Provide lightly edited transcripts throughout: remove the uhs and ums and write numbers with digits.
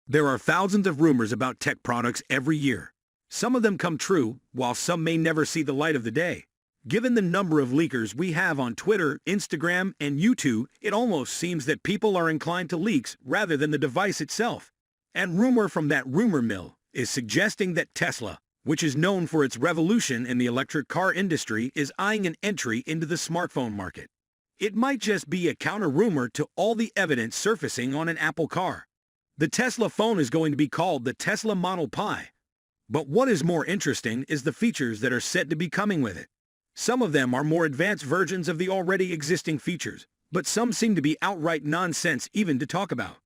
There are thousands of rumors about tech products every year. Some of them come true, while some may never see the light of the day. Given the number of leakers we have on Twitter, Instagram, and YouTube, it almost seems that people are inclined to leaks rather than the device itself. And rumor from that rumor mill is suggesting that Tesla, which is known for its revolution in the electric car industry, is eyeing an entry into the smartphone market. It might just be a counter-rumor to all the evidence surfacing on an Apple car. The Tesla phone is going to be called the Tesla Model Pi. But what is more interesting is the features that are said to be coming with it. Some of them are more advanced versions of the already existing features, but some seem to be outright nonsense even to talk about.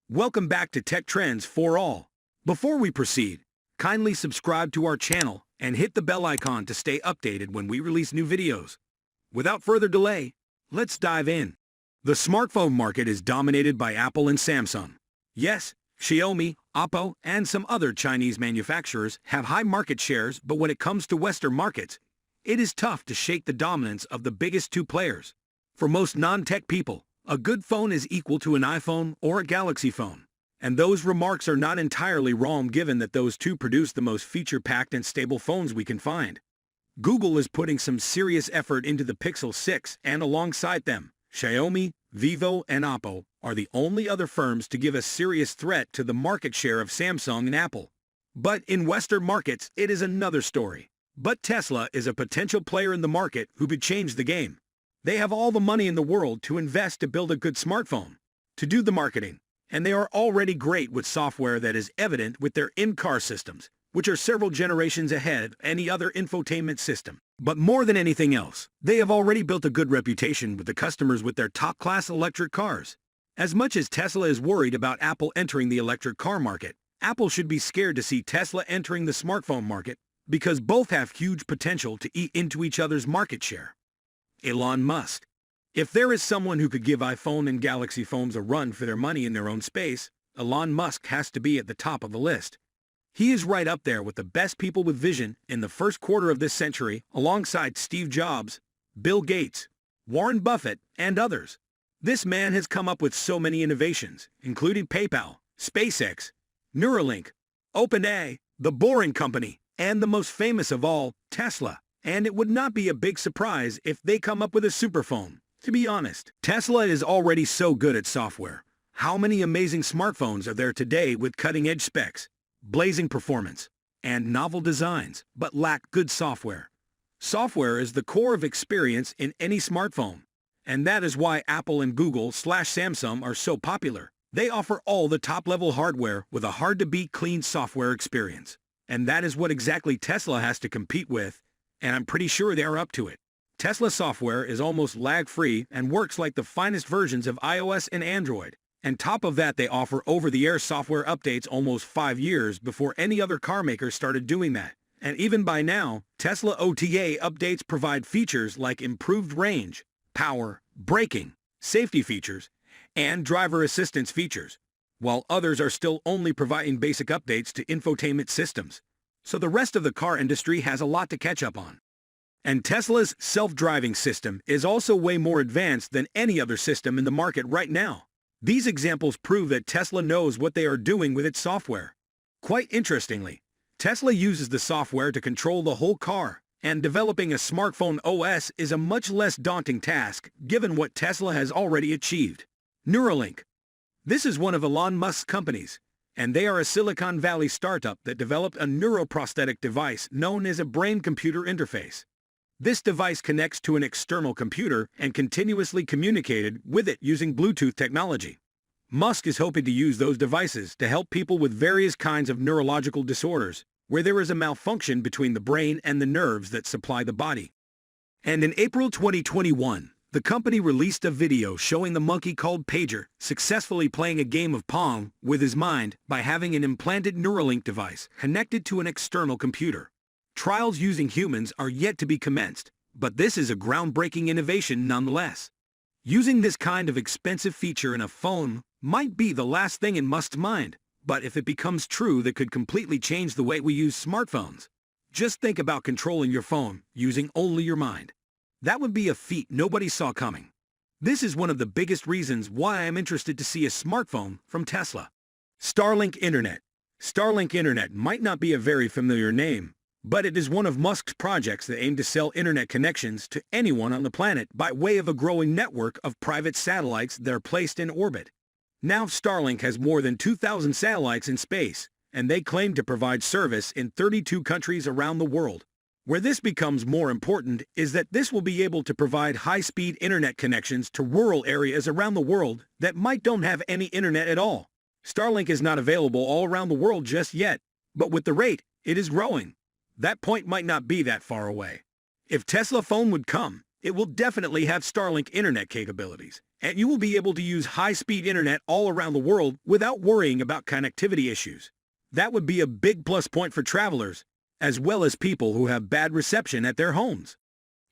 Welcome back to Tech Trends for All. Before we proceed, kindly subscribe to our channel and hit the bell icon to stay updated when we release new videos. Without further delay, let's dive in. The smartphone market is dominated by Apple and Samsung. Yes, Xiaomi, Oppo, and some other Chinese manufacturers have high market shares, but when it comes to Western markets, it is tough to shake the dominance of the biggest two players. For most non-tech people, a good phone is equal to an iPhone or a Galaxy phone. And those remarks are not entirely wrong given that those two produce the most feature-packed and stable phones we can find. Google is putting some serious effort into the Pixel 6, and alongside them, Xiaomi, Vivo, and Oppo are the only other firms to give a serious threat to the market share of Samsung and Apple. But in Western markets, it is another story. But Tesla is a potential player in the market who could change the game. They have all the money in the world to invest to build a good smartphone, to do the marketing, and they are already great with software that is evident with their in-car systems, which are several generations ahead of any other infotainment system. But more than anything else, they have already built a good reputation with the customers with their top-class electric cars. As much as Tesla is worried about Apple entering the electric car market, Apple should be scared to see Tesla entering the smartphone market because both have huge potential to eat into each other's market share. Elon Musk. If there is someone who could give iPhone and Galaxy phones a run for their money in their own space, Elon Musk has to be at the top of the list. He is right up there with the best people with vision in the first quarter of this century, alongside Steve Jobs, Bill Gates, Warren Buffett, and others. This man has come up with so many innovations, including PayPal, SpaceX, Neuralink, OpenAI, The Boring Company, and the most famous of all, Tesla. And it would not be a big surprise if they come up with a superphone. To be honest, Tesla is already so good at software. How many amazing smartphones are there today with cutting-edge specs, blazing performance, and novel designs, but lack good software? Software is the core of experience in any smartphone. And that is why Apple and Google/Samsung are so popular. They offer all the top-level hardware with a hard-to-beat clean software experience. And that is what exactly Tesla has to compete with, and I'm pretty sure they are up to it. Tesla software is almost lag-free and works like the finest versions of iOS and Android. And top of that, they offer over-the-air software updates almost 5 years before any other car maker started doing that. And even by now, Tesla OTA updates provide features like improved range, power, braking, safety features, and driver assistance features, while others are still only providing basic updates to infotainment systems. So the rest of the car industry has a lot to catch up on. And Tesla's self-driving system is also way more advanced than any other system in the market right now. These examples prove that Tesla knows what they are doing with its software. Quite interestingly, Tesla uses the software to control the whole car, and developing a smartphone OS is a much less daunting task given what Tesla has already achieved. Neuralink. This is one of Elon Musk's companies, and they are a Silicon Valley startup that developed a neuroprosthetic device known as a brain-computer interface. This device connects to an external computer and continuously communicated with it using Bluetooth technology. Musk is hoping to use those devices to help people with various kinds of neurological disorders, where there is a malfunction between the brain and the nerves that supply the body. And in April 2021, the company released a video showing the monkey called Pager successfully playing a game of Pong with his mind by having an implanted Neuralink device connected to an external computer. Trials using humans are yet to be commenced, but this is a groundbreaking innovation nonetheless. Using this kind of expensive feature in a phone might be the last thing in Musk's mind, but if it becomes true, that could completely change the way we use smartphones. Just think about controlling your phone using only your mind. That would be a feat nobody saw coming. This is one of the biggest reasons why I am interested to see a smartphone from Tesla. Starlink Internet. Starlink Internet might not be a very familiar name, but it is one of Musk's projects that aim to sell internet connections to anyone on the planet by way of a growing network of private satellites that are placed in orbit. Now Starlink has more than 2,000 satellites in space, and they claim to provide service in 32 countries around the world. Where this becomes more important is that this will be able to provide high-speed internet connections to rural areas around the world that don't have any internet at all. Starlink is not available all around the world just yet, but with the rate, it is growing. That point might not be that far away. If Tesla phone would come, it will definitely have Starlink internet capabilities, and you will be able to use high-speed internet all around the world without worrying about connectivity issues. That would be a big plus point for travelers, as well as people who have bad reception at their homes.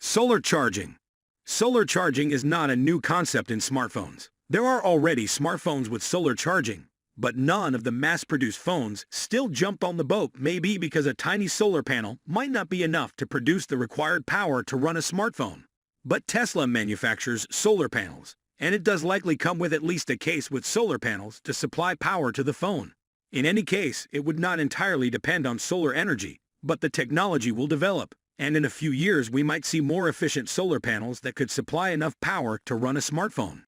Solar charging. Solar charging is not a new concept in smartphones. There are already smartphones with solar charging, but none of the mass-produced phones still jumped on the boat, maybe because a tiny solar panel might not be enough to produce the required power to run a smartphone. But Tesla manufactures solar panels, and it does likely come with at least a case with solar panels to supply power to the phone. In any case, it would not entirely depend on solar energy, but the technology will develop, and in a few years we might see more efficient solar panels that could supply enough power to run a smartphone.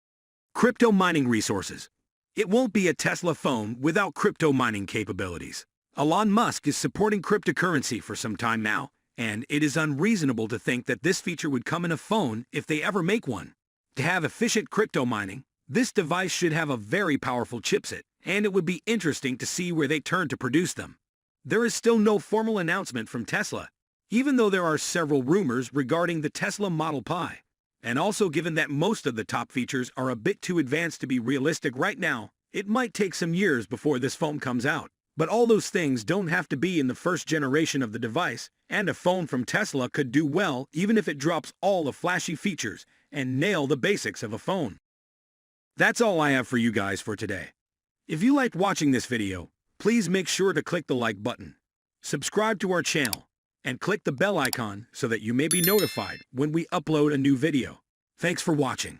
Crypto mining resources. It won't be a Tesla phone without crypto mining capabilities. Elon Musk is supporting cryptocurrency for some time now, and it is unreasonable to think that this feature would come in a phone if they ever make one. To have efficient crypto mining, this device should have a very powerful chipset, and it would be interesting to see where they turn to produce them. There is still no formal announcement from Tesla, even though there are several rumors regarding the Tesla Model Pi. And also, given that most of the top features are a bit too advanced to be realistic right now, it might take some years before this phone comes out. But all those things don't have to be in the first generation of the device, and a phone from Tesla could do well even if it drops all the flashy features and nail the basics of a phone. That's all I have for you guys for today. If you liked watching this video, please make sure to click the like button, subscribe to our channel, and click the bell icon so that you may be notified when we upload a new video. Thanks for watching.